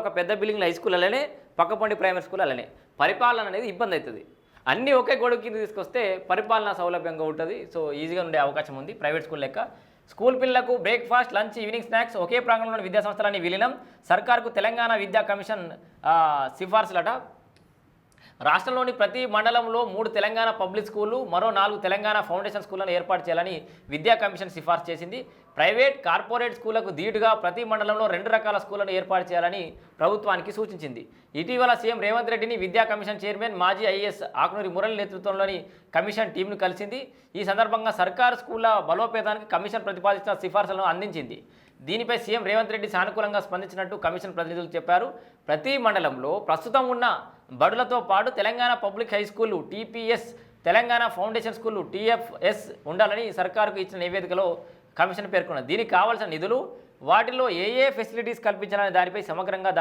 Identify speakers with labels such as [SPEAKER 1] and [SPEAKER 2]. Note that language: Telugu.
[SPEAKER 1] ఒక పెద్ద బిల్డింగ్లో హై స్కూల్ అలానే పక్కపొంటి ప్రైమరీ స్కూల్ అలానే పరిపాలన అనేది ఇబ్బంది అవుతుంది. అన్నీ ఒకే గొడుగు కింద తీసుకొస్తే పరిపాలన సౌలభ్యంగా ఉంటుంది. సో ఈజీగా ఉండే అవకాశం ఉంది. ప్రైవేట్ స్కూల్ లెక్క స్కూల్ పిల్లలకు బ్రేక్ఫాస్ట్, లంచ్, ఈవినింగ్ స్నాక్స్ ఒకే ప్రాంగణంలోని విద్యాసంస్థలన్నీ విలీనం. సర్కార్కు తెలంగాణ విద్యా కమిషన్ సిఫార్సులట. రాష్ట్రంలోని ప్రతి మండలంలో 3 తెలంగాణ పబ్లిక్ స్కూళ్లు, మరో 4 తెలంగాణ ఫౌండేషన్ స్కూళ్లను ఏర్పాటు చేయాలని విద్యా కమిషన్ సిఫార్సు చేసింది. ప్రైవేట్, కార్పొరేట్ స్కూళ్లకు ధీటుగా ప్రతి మండలంలో 2 రకాల స్కూళ్లను ఏర్పాటు చేయాలని ప్రభుత్వానికి సూచించింది. ఇటీవల సీఎం రేవంత్ రెడ్డిని విద్యా కమిషన్ చైర్మన్ మాజీ ఐఏఎస్ ఆకునూరి మురళి నేతృత్వంలోని కమిషన్ టీంను కలిసింది. ఈ సందర్భంగా సర్కారు స్కూళ్ల బలోపేతానికి కమిషన్ ప్రతిపాదించిన సిఫార్సులను అందించింది. దీనిపై సీఎం రేవంత్ రెడ్డి సానుకూలంగా స్పందించినట్టు కమిషన్ ప్రతినిధులు చెప్పారు. ప్రతి మండలంలో ప్రస్తుతం ఉన్న బడులతో పాటు తెలంగాణ పబ్లిక్ హై స్కూళ్లు, టీపీఎస్, తెలంగాణ ఫౌండేషన్ స్కూళ్లు, టీఎఫ్ఎస్ ఉండాలని సర్కారుకు ఇచ్చిన నివేదికలో కమిషన్ పేర్కొన్నది. దీనికి కావాల్సిన నిధులు, వాటిలో ఏ ఫెసిలిటీస్ కల్పించాలనే దానిపై సమగ్రంగా